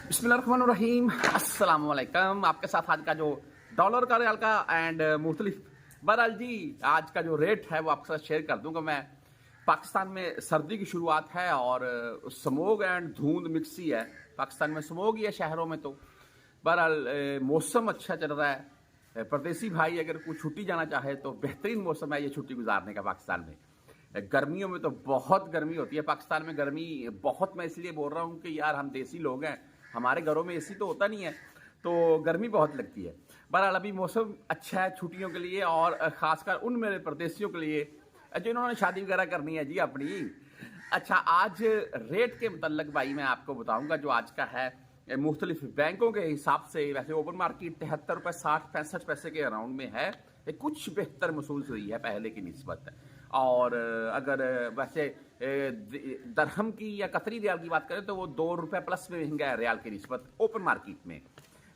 बिस्मिल्लाहिर्रहमानिर्रहीम, अस्सलाम वालेकुम। आपके साथ आज का जो डॉलर का, रियाल का एंड मुख्तलिफ बहरहाल जी आज का जो रेट है वो आपके साथ शेयर कर दूंगा मैं। पाकिस्तान में सर्दी की शुरुआत है और स्मोग एंड धुंध मिक्स ही है। पाकिस्तान में स्मोग ही है शहरों में। तो बहरहाल मौसम अच्छा चल रहा है। परदेसी भाई अगर कोई छुट्टी जाना चाहे तो बेहतरीन मौसम है ये छुट्टी गुजारने का पाकिस्तान में। गर्मियों में तो बहुत गर्मी होती है पाकिस्तान में। गर्मी बहुत, मैं इसलिए बोल रहा हूँ कि यार हम देसी लोग हैं, हमारे घरों में एसी तो होता नहीं है, तो गर्मी बहुत लगती है। बहरहाल अभी मौसम अच्छा है छुट्टियों के लिए और खासकर उन मेरे परदेसियों के लिए जिन्होंने शादी वगैरह करनी है जी अपनी। अच्छा, आज रेट के मतलब भाई मैं आपको बताऊंगा जो आज का है मुख्तलिफ बैंकों के हिसाब से। वैसे ओपन मार्केट 73 रुपये 60 65 पैसे के अराउंड में है। कुछ बेहतर महसूस हुई है पहले की निस्बत। और अगर वैसे दरहम की या कतरी रियाल की बात करें तो वो 2 रुपये प्लस में महंगा है रियाल की निस्बत ओपन मार्केट में।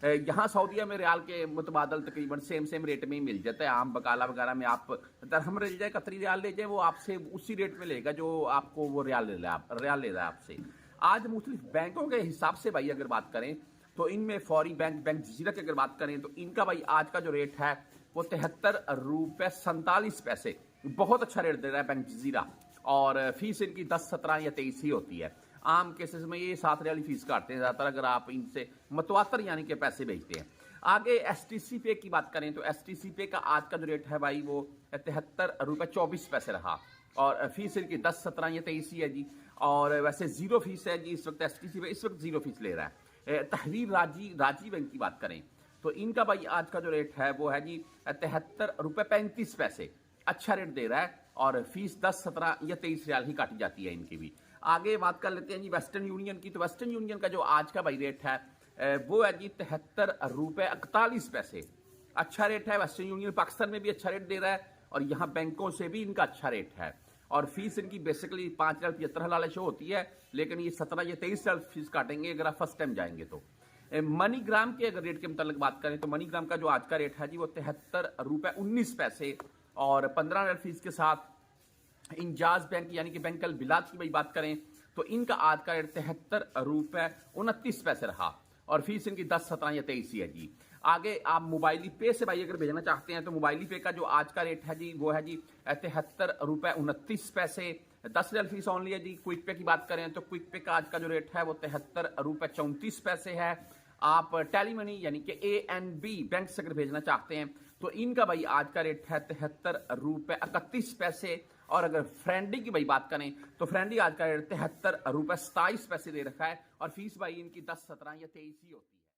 यहाँ सऊदीया में रियाल के मुतबादल तकरीबन सेम रेट में ही मिल जाता है। आम बकाला वगैरह में आप दरहम ले जाए, कतरी रियाल ले जाए, वो आपसे उसी रेट में लेगा जो आपको वो रियाल ले रहा है आपसे। आज मुख्तलिफ बैंकों के हिसाब से भाई अगर बात करें तो इनमें फौरी बैंक जजीरा की अगर बात करें तो इनका भाई आज का जो रेट है वो 73 रुपये 47 पैसे। बहुत अच्छा रेट दे रहा है बैंक जजीरा। और फीस इनकी 10 17 या 23 ही होती है। आम केसेस में ये 7 रियाल फीस काटते हैं ज़्यादातर अगर आप इनसे मतवातर यानी कि पैसे भेजते हैं। आगे एसटीसी पे की बात करें तो एसटीसी पे का आज का जो रेट है भाई वो 73 रुपये 24 पैसे रहा। और फीस इनकी 10 17 या 23 ही है जी। और वैसे जीरो फीस है जी इस वक्त एसटीसी पे, इस वक्त जीरो फीस ले रहा है। तहरीर राजी बैंक की बात करें तो इनका भाई आज का जो रेट है वो है जी 73 रुपये 35 पैसे। अच्छा रेट दे रहा है और फीस 10 17 या 23 रियाल ही काटी जाती है इनकी भी। आगे बात कर लेते हैं जी वेस्टर्न यूनियन की। तो वेस्टर्न यूनियन का जो आज का भाई रेट है वो है जी 73 रुपये 41 पैसे। अच्छा रेट है। वेस्टर्न यूनियन पाकिस्तान में भी अच्छा रेट दे रहा है और यहाँ बैंकों से भी इनका अच्छा रेट है। और फीस इनकी बेसिकली 5.75 शो होती है, लेकिन ये 17 या 23 साल फीस काटेंगे अगर आप फर्स्ट टाइम जाएंगे तो। मनी ग्राम के अगर रेट के मुताबिक बात करें तो मनी ग्राम का जो आज का रेट है जी वो 73 रुपये 19 पैसे और 15 फीस के साथ। इंजाज बैंक यानी कि बैंक अल बिलाद की भाई बात करें तो इनका आज का रेट 73 रुपये 29 पैसे रहा और फीस इनकी 10 17 या 23 ही है जी। आगे आप मोबाइली पे से भाई अगर भेजना चाहते हैं तो मोबाइली पे का जो आज का रेट है जी वो है जी 73 रुपये 29 पैसे। 10 रियाल फीस ऑनली है जी। क्विक पे की बात करें तो क्विक पे का आज का जो रेट है वो 73 रुपये 34 पैसे है। आप टेली मनी यानी कि ANB बैंक से अगर भेजना चाहते हैं तो इनका भाई आज का रेट है 73 रुपये 31 पैसे। और अगर फ्रेंडी की भाई बात करें तो फ्रेंडी आज का रेट 73 रुपये 27 पैसे दे रखा है और फीस भाई इनकी 10 17 या 23 ही होती है।